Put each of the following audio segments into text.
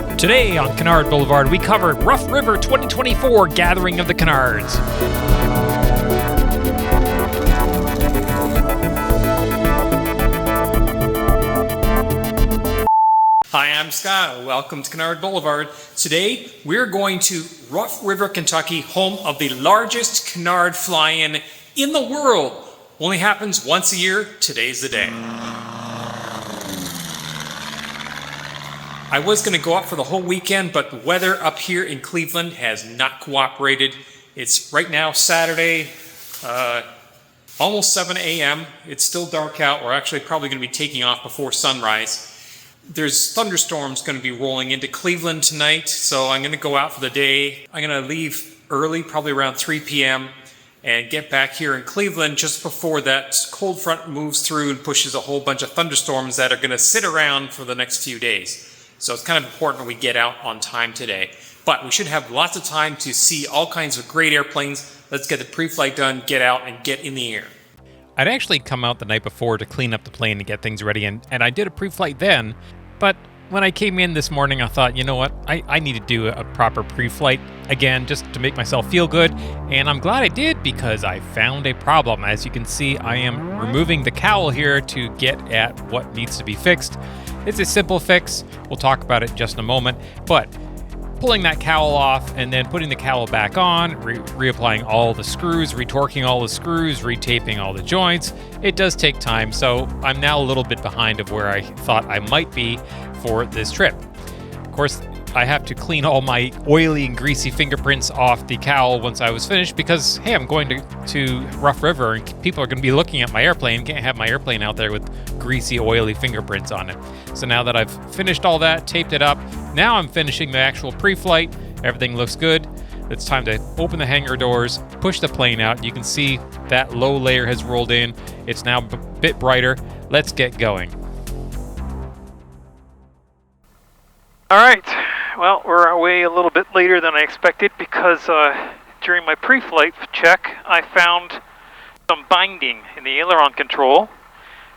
Today on Canard Boulevard, we cover Rough River 2024 Gathering of the Canards. Hi, I'm Scott. Welcome to Canard Boulevard. Today, we're going to Rough River, Kentucky, home of the largest canard fly-in in the world. Only happens once a year. Today's the day. I was going to go up for the whole weekend, but the weather up here in Cleveland has not cooperated. It's right now Saturday, almost 7 a.m. It's still dark out. We're actually probably going to be taking off before sunrise. There's thunderstorms going to be rolling into Cleveland tonight, so I'm going to go out for the day. I'm going to leave early, probably around 3 p.m., and get back here in Cleveland just before that cold front moves through and pushes a whole bunch of thunderstorms that are going to sit around for the next few days. So it's kind of important we get out on time today. But we should have lots of time to see all kinds of great airplanes. Let's get the pre-flight done, get out, and get in the air. I'd actually come out the night before to clean up the plane and get things ready, and I did a pre-flight then. But when I came in this morning, I thought, you know what, I need to do a proper pre-flight again just to make myself feel good. And I'm glad I did because I found a problem. As you can see, I am removing the cowl here to get at what needs to be fixed. It's a simple fix. We'll talk about it in just a moment. But pulling that cowl off and then putting the cowl back on, reapplying all the screws, retorquing all the screws, retaping all the joints, it does take time. So I'm now a little bit behind of where I thought I might be for this trip. Of course, I have to clean all my oily and greasy fingerprints off the cowl once I was finished because, hey, I'm going to Rough River and people are going to be looking at my airplane. Can't have my airplane out there with greasy, oily fingerprints on it. So now that I've finished all that, taped it up, now I'm finishing the actual pre-flight. Everything looks good. It's time to open the hangar doors, push the plane out. You can see that low layer has rolled in. It's now a bit brighter. Let's get going. All right. Well, we're away a little bit later than I expected because during my pre-flight check, I found some binding in the aileron control.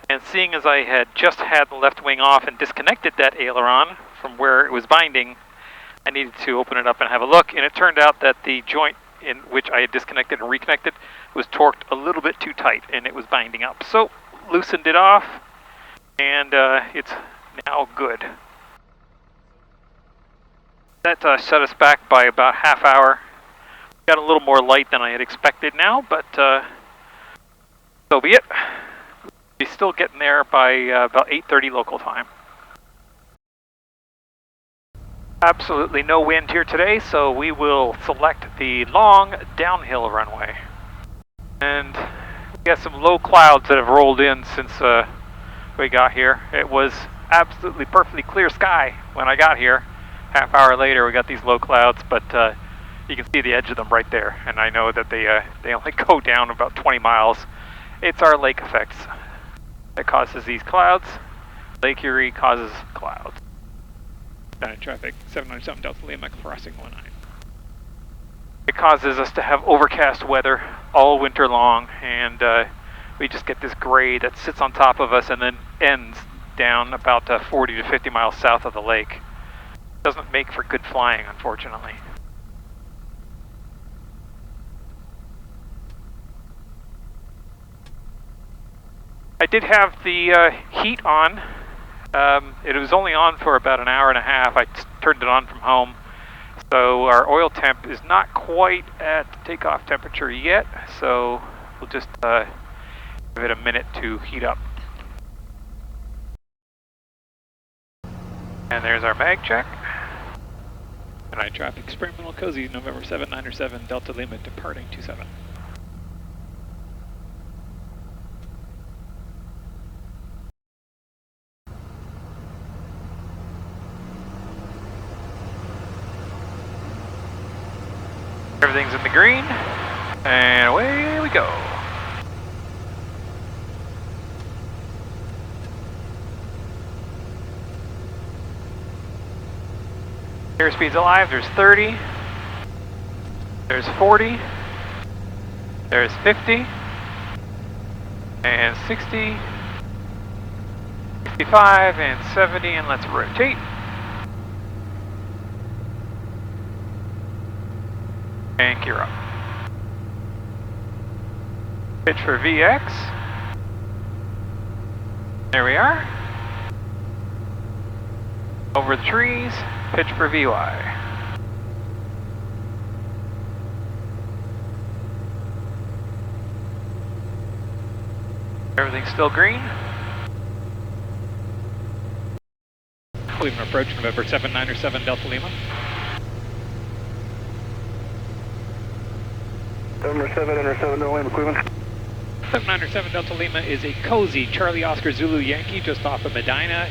And seeing as I had just had the left wing off and disconnected that aileron from where it was binding, I needed to open it up and have a look. And it turned out that the joint in which I had disconnected and reconnected was torqued a little bit too tight and it was binding up. So loosened it off and it's now good. That set us back by about half hour. Got a little more light than I had expected now, but so be it. We're still getting there by about 8:30 local time. Absolutely no wind here today, so we will select the long downhill runway. And we got some low clouds that have rolled in since we got here. It was absolutely perfectly clear sky when I got here. Half hour later, we got these low clouds, but you can see the edge of them right there. And I know that they only go down about 20 miles. It's our lake effects that causes these clouds. Lake Erie causes clouds. Traffic 797 Delta Lima crossing 19. It causes us to have overcast weather all winter long, and we just get this gray that sits on top of us and then ends down about 40 to 50 miles south of the lake. Doesn't make for good flying, unfortunately. I did have the heat on. It was only on for about an hour and a half. I turned it on from home. So our oil temp is not quite at takeoff temperature yet, so we'll just give it a minute to heat up. And there's our mag check. Canard traffic, Experimental Cozy, November 797 Delta Lima, departing 27. Everything's in the green, and away we go. Airspeed's alive, there's 30, there's 40, there's 50, and 60, 65, and 70, and let's rotate. And gear up. Pitch for VX. There we are. Over the trees, pitch for VY. Everything's still green. Cleveland approach, November 797 Delta Lima. November 797 Delta Lima, Cleveland. 797 Delta Lima is a cozy Charlie Oscar Zulu Yankee just off of Medina,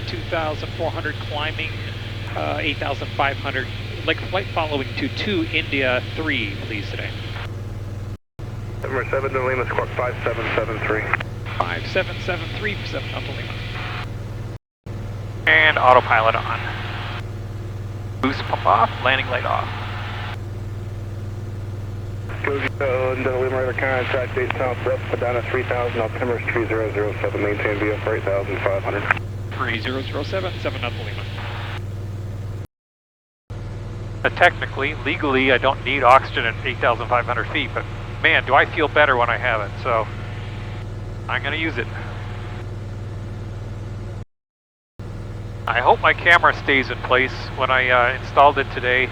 2,400 climbing, 8,500. Like flight following to 2 India 3, please today. November 7 Delta Lima, squawk 5773. 5773 for 7 Delta Lima. And autopilot on. Boost pump off, landing light off. Delta Lima radar contact 8 southwest, Medina 3000, altimeter 3007, maintain VF for 8,500. 3007, 7 Delta Lima. Technically, legally, I don't need oxygen at 8,500 feet, but man, do I feel better when I have it, so I'm going to use it. I hope my camera stays in place. When I installed it today,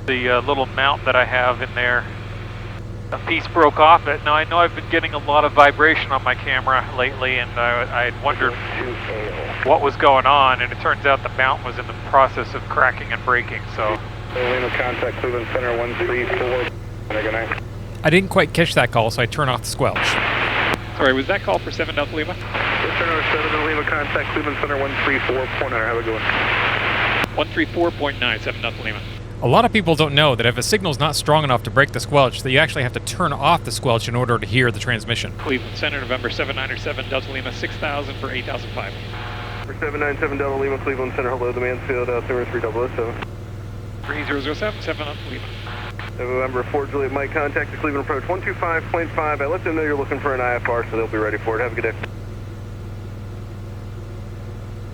the little mount that I have in there, a piece broke off it. Now I know I've been getting a lot of vibration on my camera lately, and I had wondered what was going on, and it turns out the mount was in the process of cracking and breaking, so. Lima contact Cleveland Center 134. Good night. I didn't quite catch that call, so I turned off the squelch. Sorry, was that call for 7 Delta Lima? Center 7 Delta Lima contact Cleveland Center 134.9. Have a good one. 134.9, 7 Delta Lima. A lot of people don't know that if a signal's not strong enough to break the squelch, that you actually have to turn off the squelch in order to hear the transmission. Cleveland Center, November 797 Delta Lima, 6,000 for 8,500. For 797 Delta Lima, Cleveland Center, hello, the Mansfield, 3007. 3007, 7 Delta Lima. November 4 Juliet Mike, contact the Cleveland approach 125.5. I let them know you're looking for an IFR, so they'll be ready for it. Have a good day.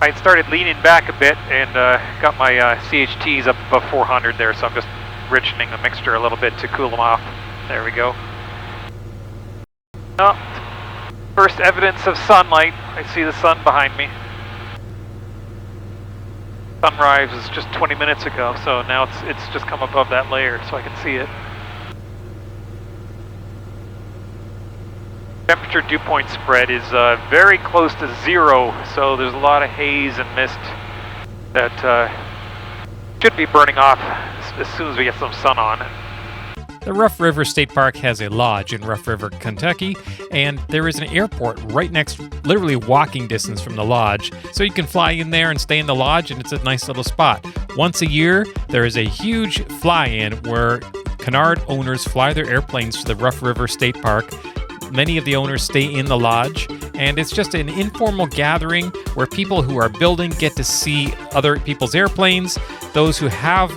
I started leaning back a bit and got my CHTs up above 400 there, so I'm just richening the mixture a little bit to cool them off. There we go. Oh, first evidence of sunlight. I see the sun behind me. Sunrise was just 20 minutes ago, so now it's just come above that layer so I can see it. Temperature dew point spread is very close to 0, so there's a lot of haze and mist that should be burning off as soon as we get some sun on. The Rough River State Park has a lodge in Rough River, Kentucky, and there is an airport right next, literally walking distance from the lodge, so you can fly in there and stay in the lodge, and it's a nice little spot. Once a year, there is a huge fly-in where Canard owners fly their airplanes to the Rough River State Park. Many of the owners stay in the lodge, and it's just an informal gathering where people who are building get to see other people's airplanes. Those who have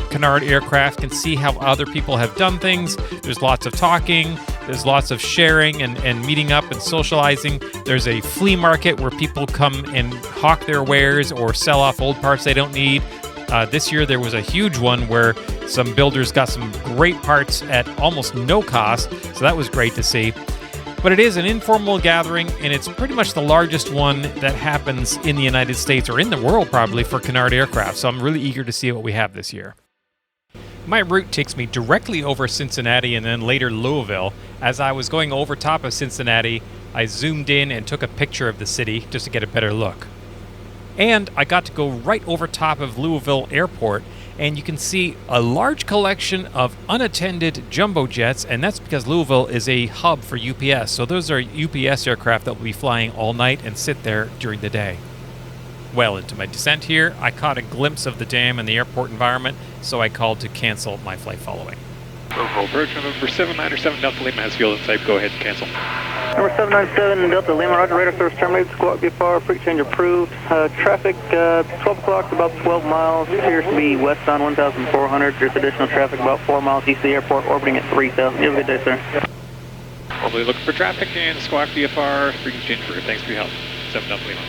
Canard aircraft can see how other people have done things. There's lots of talking, there's lots of sharing and meeting up and socializing. There's a flea market where people come and hawk their wares or sell off old parts they don't need. This year there was a huge one where some builders got some great parts at almost no cost, so that was great to see. But it is an informal gathering, and it's pretty much the largest one that happens in the United States, or in the world probably, for Canard aircraft, so I'm really eager to see what we have this year. My route takes me directly over Cincinnati and then later Louisville. As I was going over top of Cincinnati, I zoomed in and took a picture of the city just to get a better look. And I got to go right over top of Louisville Airport, and you can see a large collection of unattended jumbo jets, and that's because Louisville is a hub for UPS. So those are UPS aircraft that will be flying all night and sit there during the day. Well into my descent here, I caught a glimpse of the dam and the airport environment, so I called to cancel my flight following. Approach November 797 Delta Lima has fuel inside. Go ahead and cancel. Number 797 Delta Lima, roger, radar service terminated, squawk VFR, freak change approved. Traffic, 12 o'clock, about 12 miles, appears to be westbound 1,400. There's additional traffic about 4 miles east of the airport, orbiting at 3,000. You have a good day, sir. Probably looking for traffic and squawk VFR, freak change approved. Thanks for your help. 7 Delta Lima.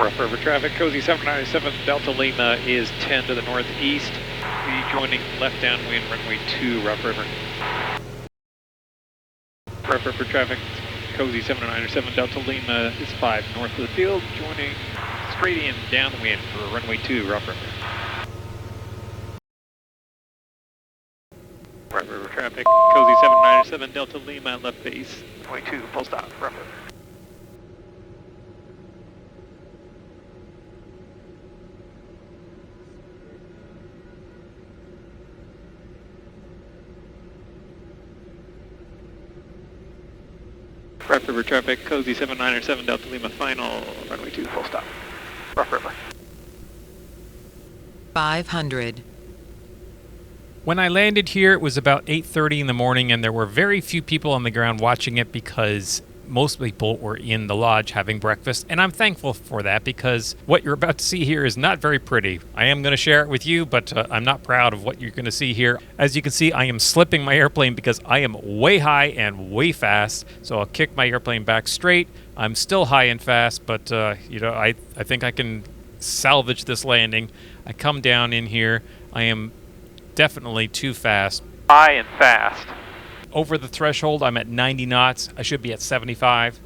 Rough River traffic, Cozy 797 Delta Lima is 10 to the northeast. Be joining left downwind runway 2, Rough River. Rough River traffic, Cozy 797 Delta Lima is 5 north of the field, joining straight in downwind for runway 2, Rough River. Rough River traffic, Cozy 797 Delta Lima left base, runway 2, full stop, Rough River. Rough River traffic, Cozy 797 Delta Lima final, runway 2, full stop. Rough River. 500. When I landed here, it was about 8:30 in the morning, and there were very few people on the ground watching it because most people were in the lodge having breakfast, and I'm thankful for that because what you're about to see here is not very pretty. I am going to share it with you, but I'm not proud of what you're going to see here. As you can see, I am slipping my airplane because I am way high and way fast, so I'll kick my airplane back straight. I'm still high and fast, but I think I can salvage this landing. I come down in here. I am definitely too fast. High and fast. Over the threshold, I'm at 90 knots. I should be at 75.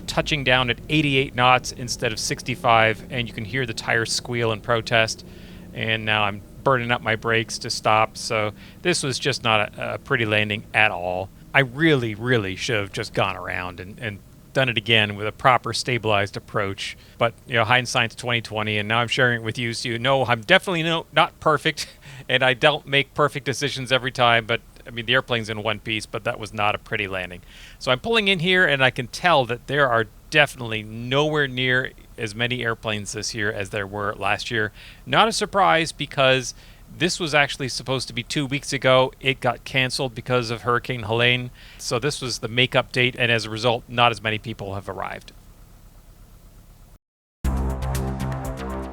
Touching down at 88 knots instead of 65, and you can hear the tires squeal in protest. And now I'm burning up my brakes to stop, so this was just not a pretty landing at all. I really, really should have just gone around and done it again with a proper stabilized approach. But, hindsight's 2020, and now I'm sharing it with you, so you know I'm definitely not perfect, and I don't make perfect decisions every time, but the airplane's in one piece, but that was not a pretty landing. So I'm pulling in here, and I can tell that there are definitely nowhere near as many airplanes this year as there were last year. Not a surprise, because this was actually supposed to be 2 weeks ago. It got canceled because of Hurricane Helene. So this was the makeup date, and as a result, not as many people have arrived.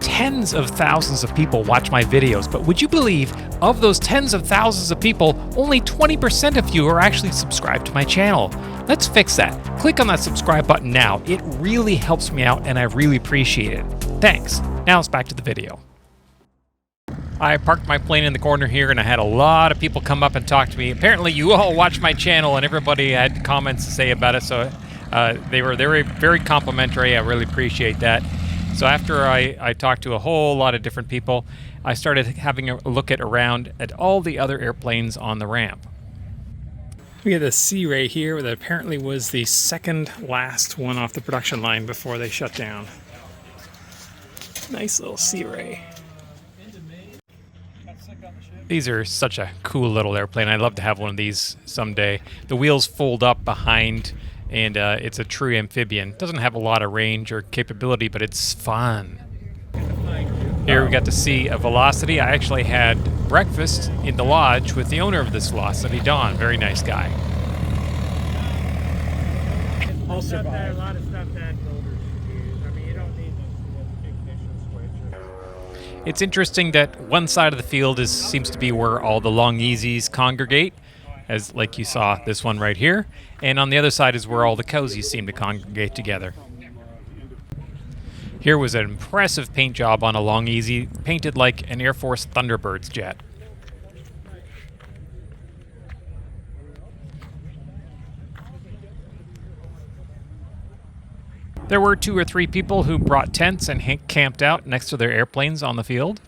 Tens of thousands of people watch my videos, but would you believe, of those tens of thousands of people, only 20% of you are actually subscribed to my channel? Let's fix that. Click on that subscribe button now. It really helps me out, and I really appreciate it. Thanks. Now it's back to the video. I parked my plane in the corner here, and I had a lot of people come up and talk to me. Apparently, you all watch my channel, and everybody had comments to say about it, so they were very complimentary. I really appreciate that. So after I talked to a whole lot of different people, I started having a look around at all the other airplanes on the ramp. We had the Sea Ray here that apparently was the second last one off the production line before they shut down. Nice little Sea Ray. These are such a cool little airplane. I'd love to have one of these someday. The wheels fold up behind, and it's a true amphibian. Doesn't have a lot of range or capability, but it's fun. Here we got to see a Velocity. I actually had breakfast in the lodge with the owner of this Velocity, Don. Very nice guy. I'll survive. A lot of stuff that builders use. You don't need the ignition switch. It's interesting that one side of the field seems to be where all the long easies congregate, as like you saw this one right here, and on the other side is where all the cozies seem to congregate together. Here was an impressive paint job on a long easy, painted like an Air Force Thunderbirds jet. There were 2 or 3 people who brought tents and camped out next to their airplanes on the field.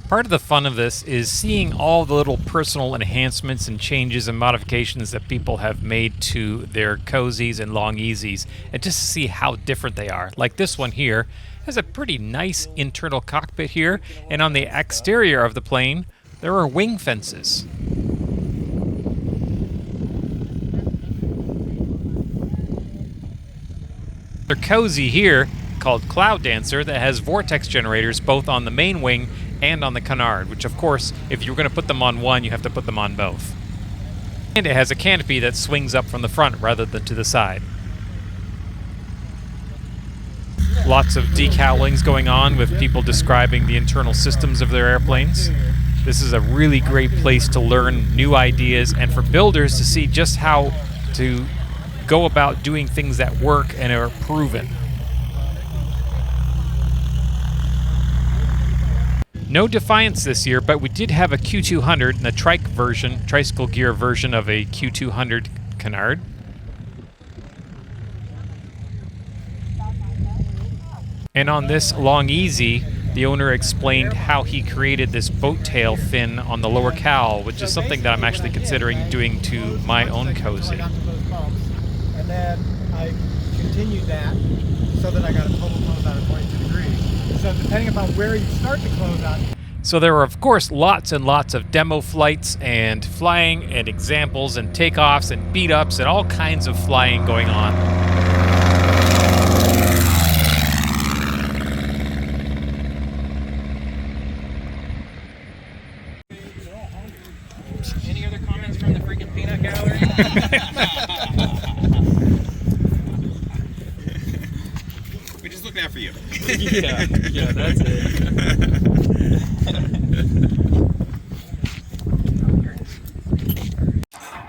Part of the fun of this is seeing all the little personal enhancements and changes and modifications that people have made to their cozies and long easies, and just to see how different they are. Like this one here has a pretty nice internal cockpit here, and on the exterior of the plane there are wing fences. Their cozy here, called Cloud Dancer, that has vortex generators both on the main wing and on the Canard, which of course, if you're going to put them on one, you have to put them on both. And it has a canopy that swings up from the front rather than to the side. Lots of decowlings going on with people describing the internal systems of their airplanes. This is a really great place to learn new ideas and for builders to see just how to go about doing things that work and are proven. No Defiance this year, but we did have a Q200 and a tricycle gear version of a Q200 Canard. And on this Long Easy, the owner explained how he created this boat tail fin on the lower cowl, which is something that I'm actually considering doing to my own cozy. And then I continued that so that I got a total closeout of 22 degrees. So depending upon where you start the closeout. So there were, of course, lots and lots of demo flights and flying and examples and takeoffs and beat-ups and all kinds of flying going on. Any other comments from the freaking peanut gallery? We're just looking out for you. yeah, that's it.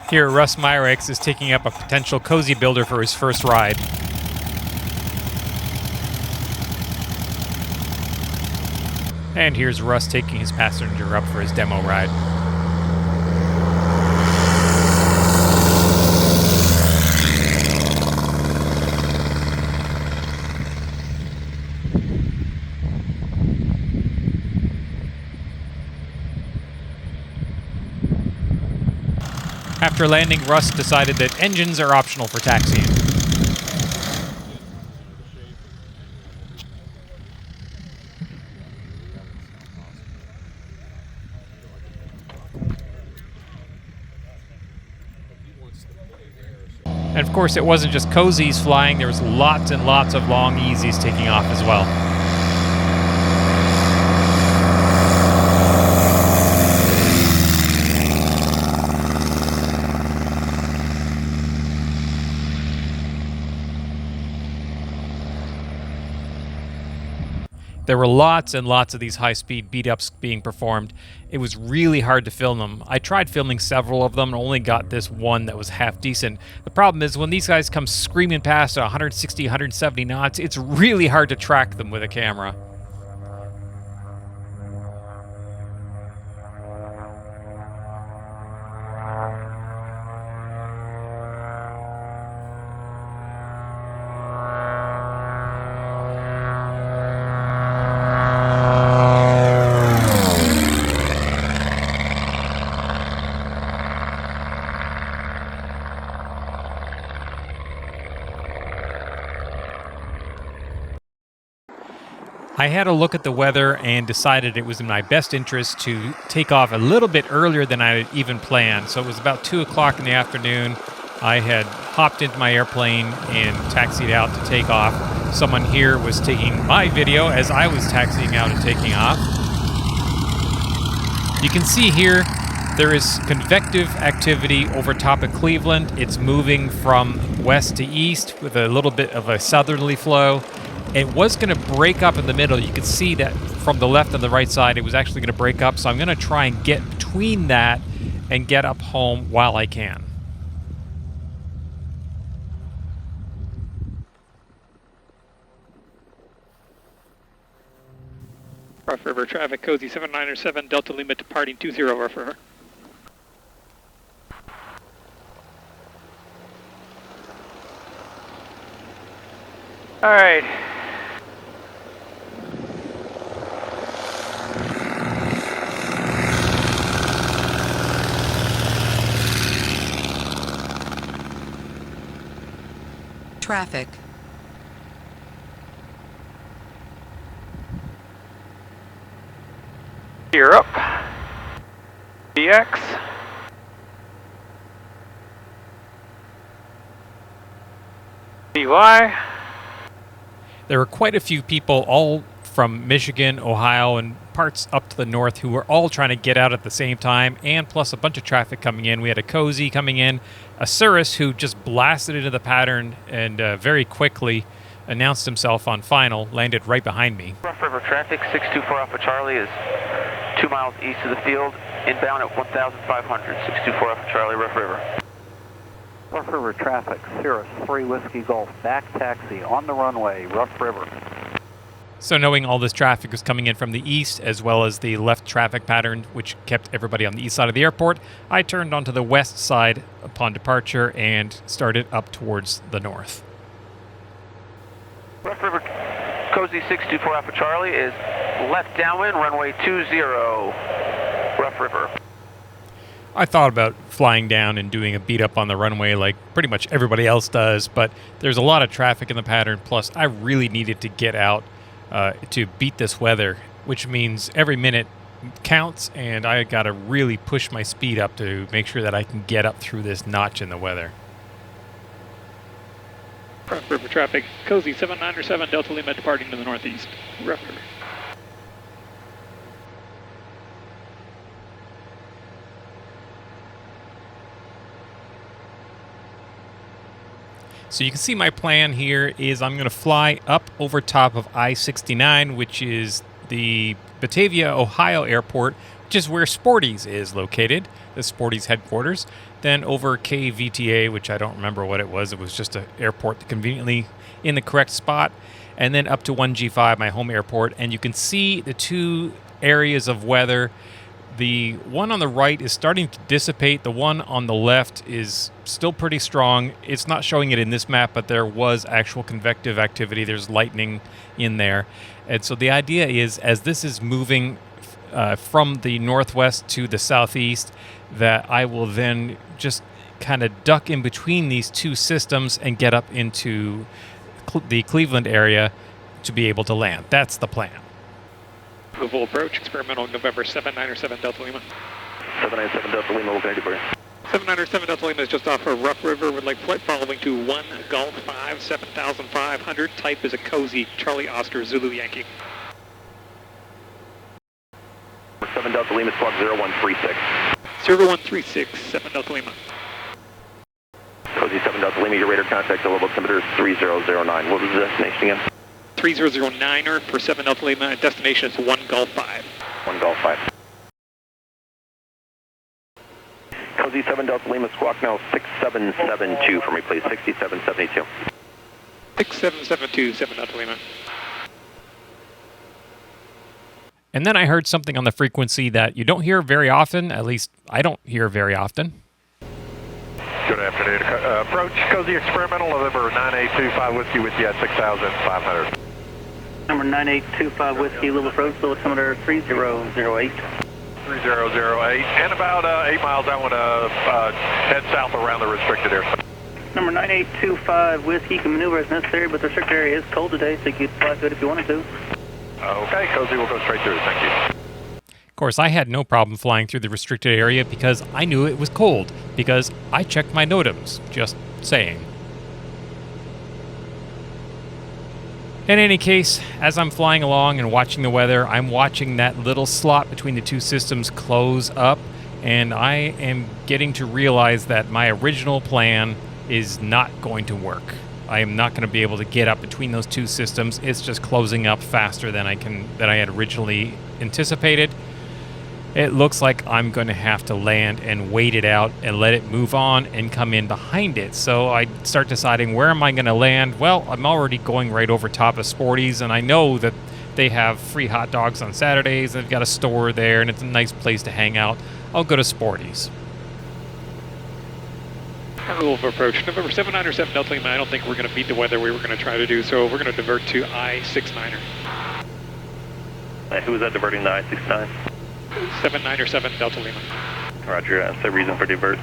Here, Russ Myrex is taking up a potential cozy builder for his first ride. And here's Russ taking his passenger up for his demo ride. After landing, Russ decided that engines are optional for taxiing. And of course, it wasn't just cozies flying, there was lots and lots of Long Easies taking off as well. There were lots and lots of these high-speed beat-ups being performed. It was really hard to film them. I tried filming several of them and only got this one that was half decent. The problem is when these guys come screaming past at 160, 170 knots, it's really hard to track them with a camera. I had a look at the weather and decided it was in my best interest to take off a little bit earlier than I had even planned. So it was about 2 o'clock in the afternoon. I had hopped into my airplane and taxied out to take off. Someone here was taking my video as I was taxiing out and taking off. You can see here there is convective activity over top of Cleveland. It's moving from west to east with a little bit of a southerly flow. It was going to break up in the middle. You can see that from the left and the right side, it was actually going to break up. So I'm going to try and get between that and get up home while I can. Rough River traffic, Cozy 797, Delta Lima departing 20 Rough River. All right. Traffic. Europe. BX. BY. There were quite a few people, all from Michigan, Ohio, and parts up to the north, who were all trying to get out at the same time, and plus a bunch of traffic coming in. We had a Cozy coming in, a Cirrus who just blasted into the pattern and very quickly announced himself on final, landed right behind me. Rough River traffic, 624 Alpha Charlie is 2 miles east of the field, inbound at 1,500, 624 Alpha Charlie, Rough River. Rough River traffic, Cirrus 3 Whiskey Golf, back taxi on the runway, Rough River. So knowing all this traffic was coming in from the east, as well as the left traffic pattern, which kept everybody on the east side of the airport, I turned onto the west side upon departure and started up towards the north. Rough River, Cozy 624 Alpha Charlie is left downwind, runway 20, Rough River. I thought about flying down and doing a beat up on the runway like pretty much everybody else does, but there's a lot of traffic in the pattern, plus I really needed to get out to beat this weather, which means every minute counts, and I got to really push my speed up to make sure that I can get up through this notch in the weather. Rough River traffic, Cozy 797 Delta Lima departing to the northeast. Rough River. So you can see my plan here is I'm going to fly up over top of I-69, which is the Batavia, Ohio airport, which is where Sporty's is located, the Sporty's headquarters. Then over KVTA, which I don't remember what it was just an airport conveniently in the correct spot. And then up to 1G5, my home airport. And you can see the two areas of weather. The one on the right is starting to dissipate. The one on the left is still pretty strong. It's not showing it in this map, but there was actual convective activity. There's lightning in there. And so the idea is, as this is moving from the northwest to the southeast, that I will then just kind of duck in between these two systems and get up into the Cleveland area to be able to land. That's the plan. Louisville approach, experimental November 797 Delta Lima. 797 Delta Lima, what can I do for you? 797 Delta Lima is just off of Rough River with like flight following to 1 Golf 5, 7,500. Type is a Cozy, Charlie Oscar, Zulu Yankee. 7 Delta Lima, squawk 0136. 0136, 7 Delta Lima. Cozy 7 Delta Lima, your radar contact, the level altimeter is 3009. What was the destination again? 3009er for 7 Delta Lima, and destination is 1 Golf 5. 1 Golf 5. Cozy 7 Delta Lima, squawk now 6772 for me, please. 6772. 6772, 7 Delta Lima. And then I heard something on the frequency that you don't hear very often, at least I don't hear very often. Good afternoon. Approach Cozy Experimental, November 9825 Whiskey with you at 6,500. Number 9825 Whiskey, Louisville approach, altimeter 3008. 3008, and about 8 miles, I want to head south around the restricted airspace. Number 9825 Whiskey, you can maneuver as necessary, but the restricted area is cold today, so you could fly through it if you wanted to. Okay, Cozy, we'll go straight through. Thank you. Of course, I had no problem flying through the restricted area because I knew it was cold, because I checked my NOTAMs, just saying. In any case, as I'm flying along and watching the weather, I'm watching that little slot between the two systems close up, and I am getting to realize that my original plan is not going to work. I am not going to be able to get up between those two systems. It's just closing up faster than I had originally anticipated. It looks like I'm going to have to land and wait it out and let it move on and come in behind it. So I start deciding, where am I going to land? Well, I'm already going right over top of Sporty's, and I know that they have free hot dogs on Saturdays. They've got a store there, and it's a nice place to hang out. I'll go to Sporty's. Louisville approach, November 797 Delta Lima. I don't think we're going to beat the weather we were going to try to do, so we're going to divert to I-69er. Who was that diverting the I-69? 797 Delta Lima. Roger, that's the reason for divert.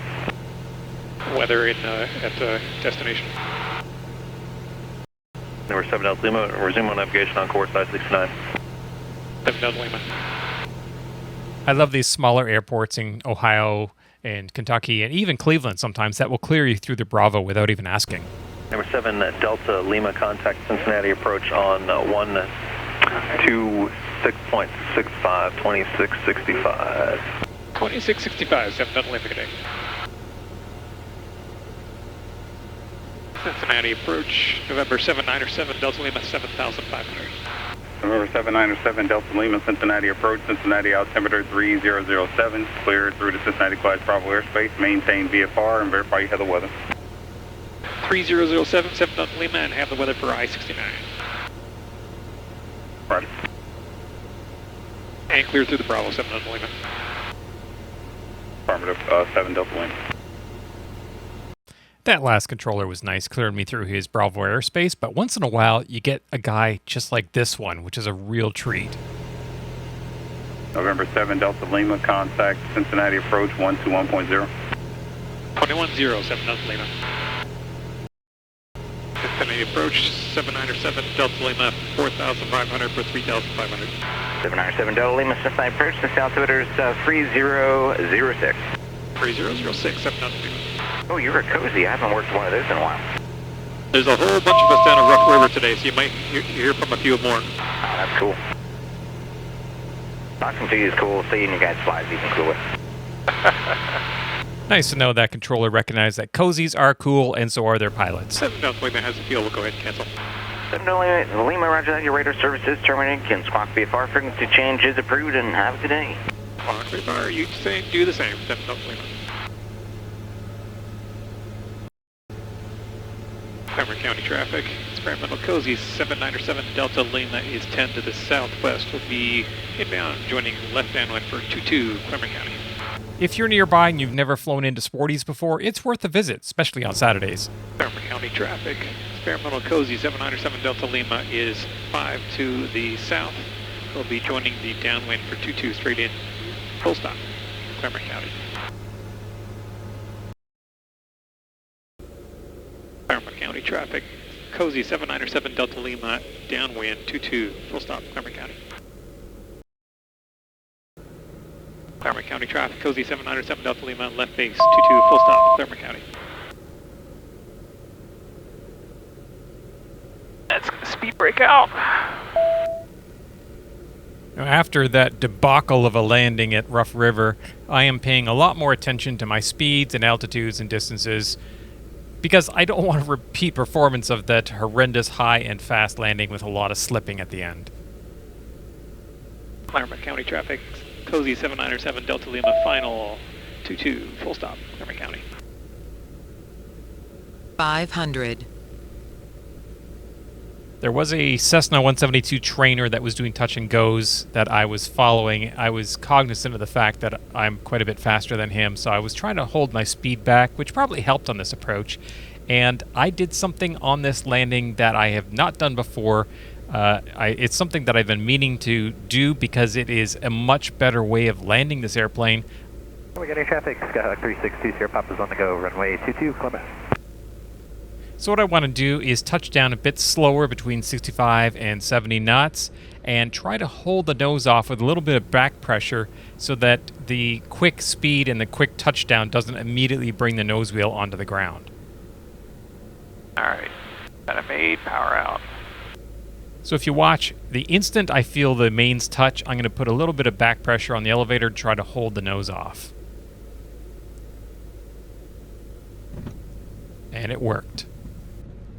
Weather at destination. Number 7 Delta Lima, resume on navigation on course I-69. 7 Delta Lima. I love these smaller airports in Ohio and Kentucky and even Cleveland sometimes that will clear you through the Bravo without even asking. Number 7 Delta Lima, contact Cincinnati approach on 126.65, 2665. 2665, 7 Delta Lima, good day. Cincinnati approach, November 797 Delta Lima, 7,500. November 797 Delta Lima, Cincinnati approach, Cincinnati altimeter 3007, cleared through the Cincinnati Class Bravo airspace, maintain VFR and verify you have the weather. 3007, 7 Delta Lima, and have the weather for I-69. Roger. And clear through the Bravo, 7 Delta Lima. Affirmative, 7 Delta Lima. That last controller was nice, cleared me through his Bravo airspace, but once in a while you get a guy just like this one, which is a real treat. November 7 Delta Lima, contact Cincinnati approach 121.0. 21-0, 7 Delta Lima. Cincinnati approach, 797 Delta Lima, 4,500 for 3,500. 797 Delta Lima, Cincinnati approach, the altimeter is 3006. 3006, 7 Delta Lima. Oh, you're a cozy. I haven't worked one of those in a while. There's a whole bunch of us down at Rough River today, so you might hear from a few more. Oh, that's cool. Talking to you is cool. Seeing you guys fly is even cooler. Nice to know that controller recognized that cozies are cool, and so are their pilots. 7 Delta Lima has a fuel. We'll go ahead and cancel. 7 Delta Lima, roger that. Your radar service is terminated. Can squawk VFR frequency change is approved, and have a good day. Squawk VFR, you do the same. 7 Delta Lima. Clemmer County traffic, experimental cozy 797 Delta Lima is 10 to the southwest. Will be inbound, joining left downwind for 22 Clemmer County. If you're nearby and you've never flown into Sporty's before, it's worth a visit, especially on Saturdays. Clemmer County traffic, experimental cozy 797 Delta Lima is 5 to the south. Will be joining the downwind for 22 straight in, full stop, Clemmer County. Claremont County traffic, cozy 797 Delta Lima, downwind 22, full stop, Claremont County. Claremont County traffic, cozy 797 Delta Lima, left base 22, full stop, Claremont County. That's gonna speed break out. Now, after that debacle of a landing at Rough River, I am paying a lot more attention to my speeds and altitudes and distances, because I don't want to repeat performance of that horrendous high and fast landing with a lot of slipping at the end. Claremont County traffic, cozy 797 Delta Lima, final 22, full stop, Claremont County. 500. There was a Cessna 172 trainer that was doing touch and goes that I was following. I was cognizant of the fact that I'm quite a bit faster than him, so I was trying to hold my speed back, which probably helped on this approach. And I did something on this landing that I have not done before. It's something that I've been meaning to do because it is a much better way of landing this airplane. We got any traffic? Skyhawk 362 here, Papa's on the go, runway 22, Clement. So what I want to do is touch down a bit slower between 65 and 70 knots and try to hold the nose off with a little bit of back pressure so that the quick speed and the quick touchdown doesn't immediately bring the nose wheel onto the ground. Alright, got it made, power out. So if you watch, the instant I feel the mains touch, I'm going to put a little bit of back pressure on the elevator to try to hold the nose off. And it worked.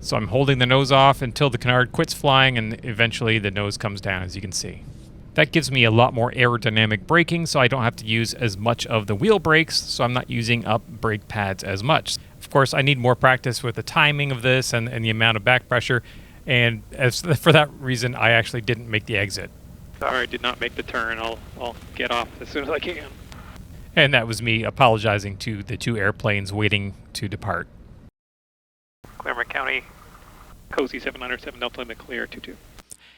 So I'm holding the nose off until the Canard quits flying, and eventually the nose comes down, as you can see. That gives me a lot more aerodynamic braking, so I don't have to use as much of the wheel brakes, so I'm not using up brake pads as much. Of course, I need more practice with the timing of this and the amount of back pressure, and for that reason, I actually didn't make the exit. Sorry, I did not make the turn. I'll get off as soon as I can. And that was me apologizing to the two airplanes waiting to depart. Claremont County, cozy 797 Delta Lima, clear 22.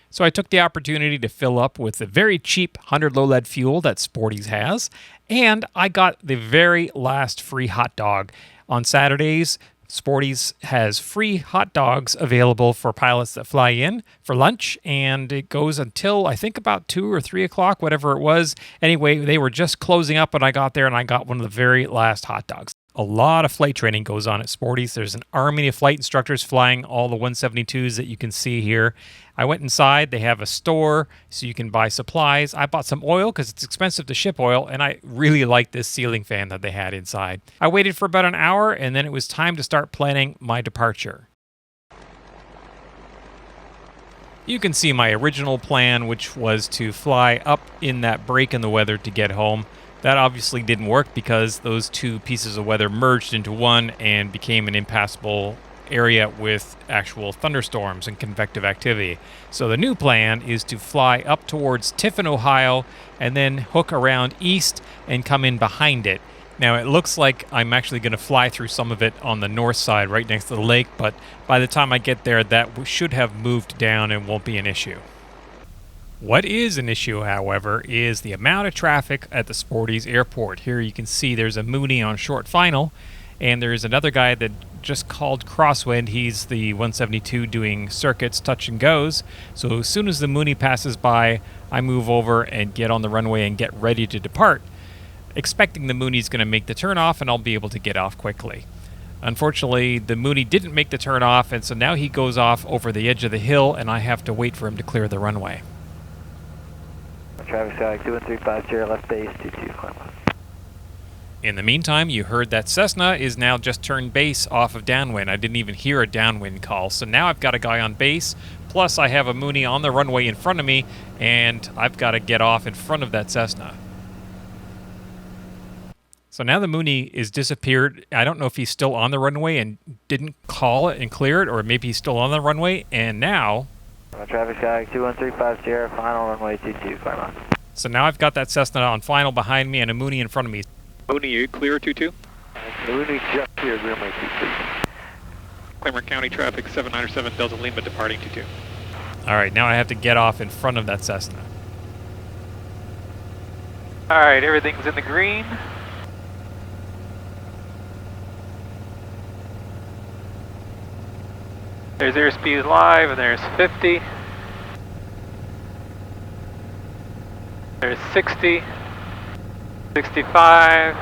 So I took the opportunity to fill up with the very cheap 100 low lead fuel that Sporty's has, and I got the very last free hot dog. On Saturdays, Sporty's has free hot dogs available for pilots that fly in for lunch, and it goes until I think about 2 or 3 o'clock, whatever it was. Anyway, they were just closing up when I got there, and I got one of the very last hot dogs. A lot of flight training goes on at Sporty's. There's an army of flight instructors flying all the 172s that you can see here. I went inside. They have a store so you can buy supplies. I bought some oil because it's expensive to ship oil, and I really liked this ceiling fan that they had inside. I waited for about an hour, and then it was time to start planning my departure. You can see my original plan, which was to fly up in that break in the weather to get home. That obviously didn't work because those two pieces of weather merged into one and became an impassable area with actual thunderstorms and convective activity. So the new plan is to fly up towards Tiffin, Ohio, and then hook around east and come in behind it. Now it looks like I'm actually going to fly through some of it on the north side right next to the lake, but by the time I get there that should have moved down and won't be an issue. What is an issue, however, is the amount of traffic at the Sporty's airport. Here you can see there's a Mooney on short final, and there's another guy that just called crosswind. He's the 172 doing circuits, touch and goes. So as soon as the Mooney passes by, I move over and get on the runway and get ready to depart, expecting the Mooney's going to make the turnoff and I'll be able to get off quickly. Unfortunately, the Mooney didn't make the turnoff, and so now he goes off over the edge of the hill and I have to wait for him to clear the runway. Traffic Sky 21350, left base, 22, climb up. In the meantime, you heard that Cessna is now just turned base off of downwind. I didn't even hear a downwind call, so now I've got a guy on base, plus I have a Mooney on the runway in front of me, and I've got to get off in front of that Cessna. So now the Mooney is disappeared. I don't know if he's still on the runway and didn't call it and clear it, or maybe he's still on the runway, and now... Traffic Sky 21350, final runway 22, climb up. So now I've got that Cessna on final behind me and a Mooney in front of me. Mooney, you clear 22? Mooney just cleared runway 22. Claremont County traffic 797 Delta Lima departing 22. All right, now I have to get off in front of that Cessna. All right, everything's in the green. There's airspeed live, and there's 50. There's 60. 65.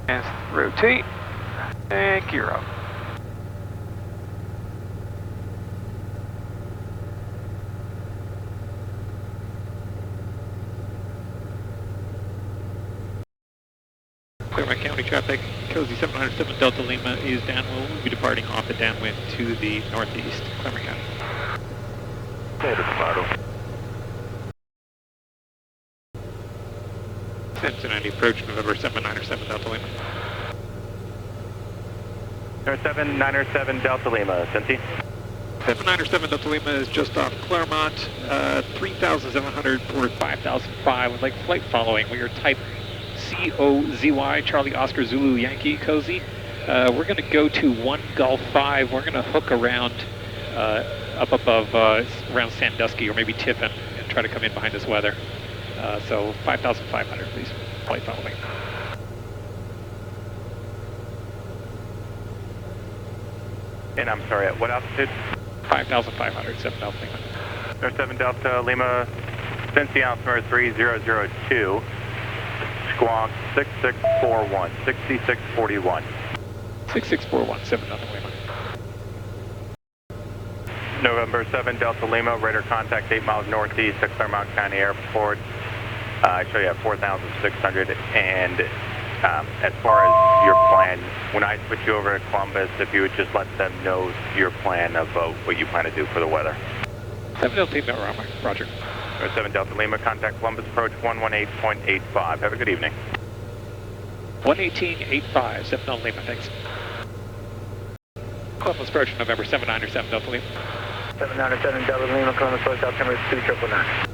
And rotate. And gear up. Claremont County traffic, Cozy 707 Delta Lima is downwind. We'll be departing off at downwind to the northeast, Claremont County. Cincinnati approach, November 797 Delta Lima. 797 Delta Lima, Cincy. 797 Delta Lima is just off Claremont, 3,700 for 5,005 with like flight following. We are type COZY, Charlie Oscar Zulu Yankee, Cozy. We're going to go to 1 Gulf 5. We're going to hook around up above around Sandusky or maybe Tiffin and try to come in behind this weather. So 5,500, please. Flight following. And I'm sorry, at what altitude? 5,500, 7 Delta Lima. There's 7 Delta Lima, Cincy altimeter 3002. Squawk 6641, 6641. 6641, 7 Delta Lima. November 7 Delta Lima, radar contact 8 miles northeast of Claremont County Airport. I show you at 4,600. And as far as your plan, when I switch you over to Columbus, if you would just let them know your plan of what you plan to do for the weather. 7 Delta Lima, Roger. 7 Delta Lima, contact Columbus, approach 118.85. Have a good evening. 118.85, 7 Delta Lima, thanks. Columbus approach, November 797 Delta Lima. 797 Delta Lima, Columbus approach, altimeter 2999.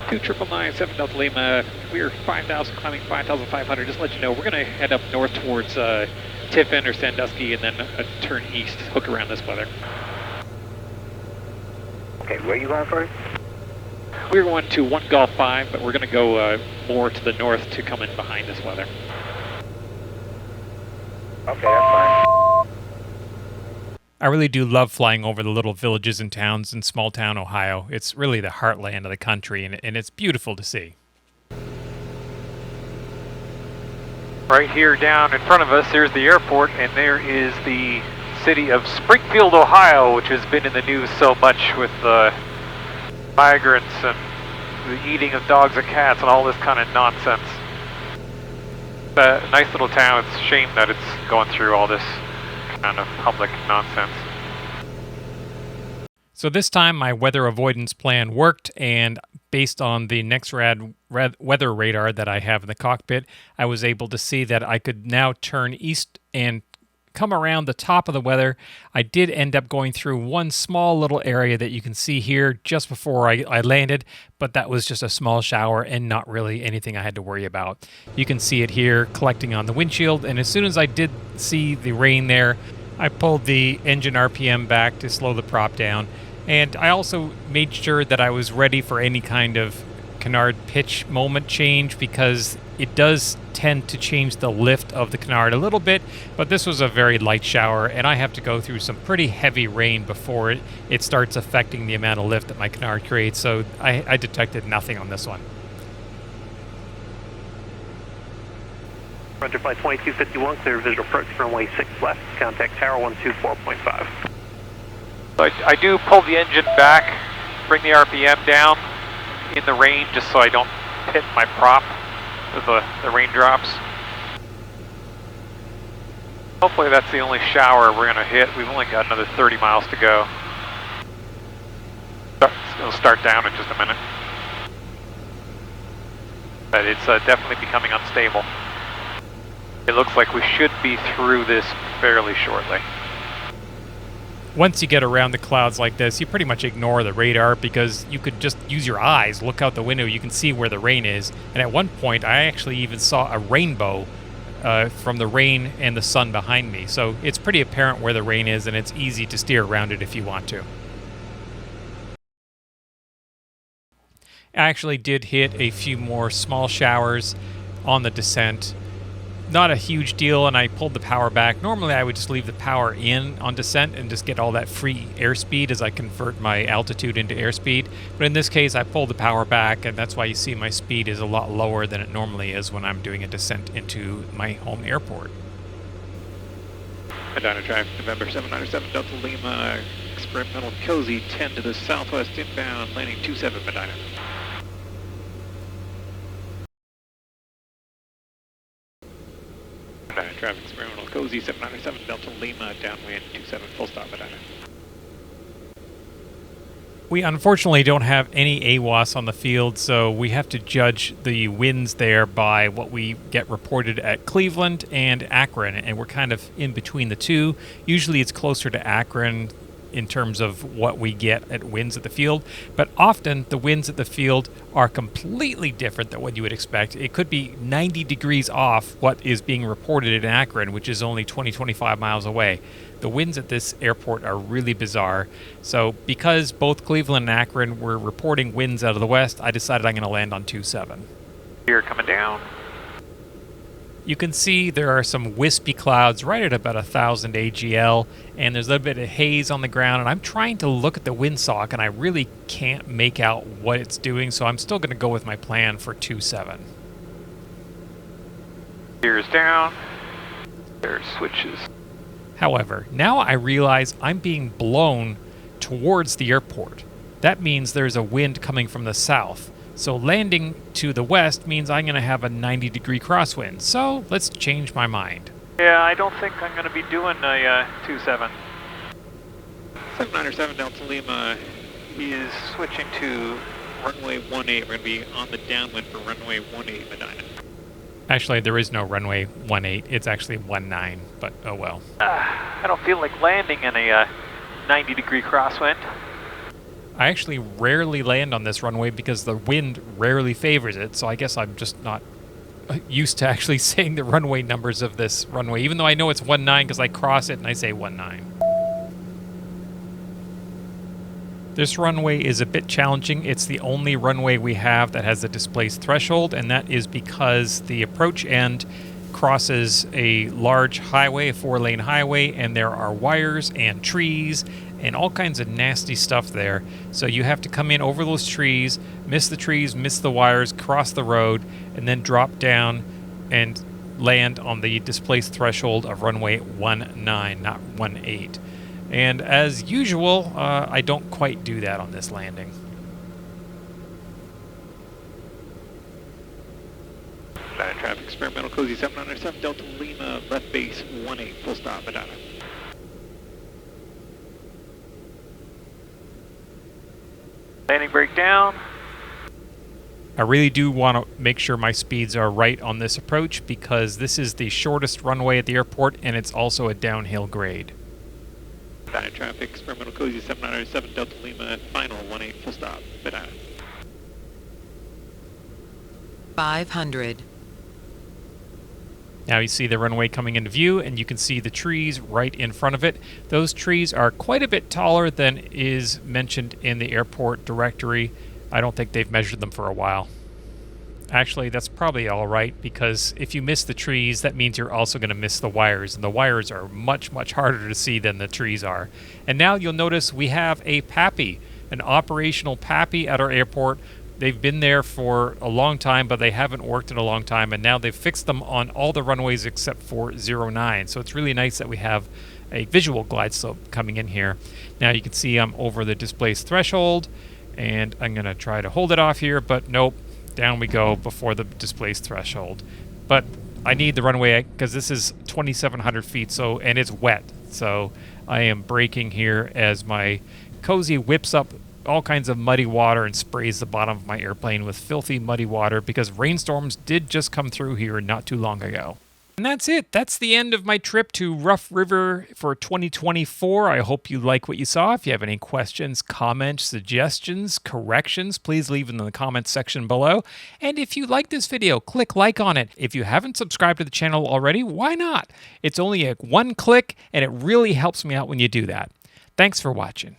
2999, 7 Delta Lima. We're 5,000, climbing 5,500. Just to let you know, we're going to head up north towards Tiffin or Sandusky and then turn east, hook around this weather. Okay, where are you going first? We're going to 1 Gulf 5, but we're going to go more to the north to come in behind this weather. Okay, that's fine. I really do love flying over the little villages and towns in small town Ohio. It's really the heartland of the country, and it's beautiful to see. Right here down in front of us, there's the airport, and there is the city of Springfield, Ohio, which has been in the news so much with migrants and the eating of dogs and cats and all this kind of nonsense. Nice little town. It's a shame that it's going through all this kind of public nonsense. So this time my weather avoidance plan worked, and based on the NexRad weather radar that I have in the cockpit, I was able to see that I could now turn east and come around the top of the weather, I did end up going through one small little area that you can see here just before I landed, but that was just a small shower and not really anything I had to worry about. You can see it here collecting on the windshield, and as soon as I did see the rain there, I pulled the engine RPM back to slow the prop down, and I also made sure that I was ready for any kind of Canard pitch moment change, because it does tend to change the lift of the Canard a little bit, but this was a very light shower and I have to go through some pretty heavy rain before it starts affecting the amount of lift that my Canard creates, so I detected nothing on this one. Roger, flight 2251, clear visual approach runway 6 left, contact tower 124.5. So I do pull the engine back, bring the RPM down in the rain just so I don't hit my prop with the raindrops. Hopefully that's the only shower we're going to hit. We've only got another 30 miles to go. It'll start down in just a minute. But it's definitely becoming unstable. It looks like we should be through this fairly shortly. Once you get around the clouds like this, you pretty much ignore the radar because you could just use your eyes, look out the window, you can see where the rain is. And at one point, I actually even saw a rainbow from the rain and the sun behind me. So it's pretty apparent where the rain is, and it's easy to steer around it if you want to. I actually did hit a few more small showers on the descent. Not a huge deal, and I pulled the power back. Normally I would just leave the power in on descent and just get all that free airspeed as I convert my altitude into airspeed. But in this case I pulled the power back, and that's why you see my speed is a lot lower than it normally is when I'm doing a descent into my home airport. Medina traffic, November 797 Delta Lima, experimental cozy 10 to the southwest inbound, landing 27 Medina. Traffic, experimental cozy 797 Delta Lima, downwind 27, full stop Medina. We unfortunately don't have any AWOS on the field, so we have to judge the winds there by what we get reported at Cleveland and Akron, and we're kind of in between the two. Usually it's closer to Akron in terms of what we get at winds at the field, but often the winds at the field are completely different than what you would expect. It could be 90 degrees off what is being reported in Akron, which is only 20-25 miles away. The winds at this airport are really bizarre. So because both Cleveland and Akron were reporting winds out of the west, I decided I'm going to land on 27. Here coming down. You can see there are some wispy clouds right at about 1,000 AGL, and there's a little bit of haze on the ground, and I'm trying to look at the windsock, and I really can't make out what it's doing, so I'm still going to go with my plan for 27. Gears down. There's switches. However, now I realize I'm being blown towards the airport. That means there's a wind coming from the south. So landing to the west means I'm going to have a 90-degree crosswind. So let's change my mind. Yeah, I don't think I'm going to be doing a 27. 797 Delta Lima is switching to runway 18. We're going to be on the downwind for runway 18 Medina. Actually, there is no runway 18. It's actually 19, but oh well. I don't feel like landing in a 90-degree crosswind. I actually rarely land on this runway because the wind rarely favors it, so I guess I'm just not used to actually saying the runway numbers of this runway, even though I know it's 19 because I cross it and I say 19. This runway is a bit challenging. It's the only runway we have that has a displaced threshold, and that is because the approach end crosses a large highway, a 4-lane highway, and there are wires and trees and all kinds of nasty stuff there. So you have to come in over those trees, miss the wires, cross the road, and then drop down and land on the displaced threshold of runway 19, not 18. And as usual, I don't quite do that on this landing. Traffic, experimental cozy 797 Delta Lima, left base 18, full stop Medina. Landing brake down. I really do want to make sure my speeds are right on this approach because this is the shortest runway at the airport and it's also a downhill grade. Medina traffic, experimental cozy 7907 Delta Lima, final 18 full stop, Medina. 500. Now you see the runway coming into view and you can see the trees right in front of it. Those trees are quite a bit taller than is mentioned in the airport directory. I don't think they've measured them for a while. Actually, that's probably all right because if you miss the trees, that means you're also going to miss the wires. And the wires are much, much harder to see than the trees are. And now you'll notice we have a PAPI, an operational PAPI at our airport. They've been there for a long time, but they haven't worked in a long time. And now they've fixed them on all the runways except for 09. So it's really nice that we have a visual glide slope coming in here. Now you can see I'm over the displaced threshold. And I'm going to try to hold it off here, but nope. Down we go before the displaced threshold. But I need the runway because this is 2,700 feet, and it's wet. So I am braking here as my cozy whips up all kinds of muddy water and sprays the bottom of my airplane with filthy muddy water because rainstorms did just come through here not too long ago. And that's it. That's the end of my trip to Rough River for 2024. I hope you like what you saw. If you have any questions, comments, suggestions, corrections, please leave them in the comments section below. And if you like this video, click like on it. If you haven't subscribed to the channel already, why not? It's only one click and it really helps me out when you do that. Thanks for watching.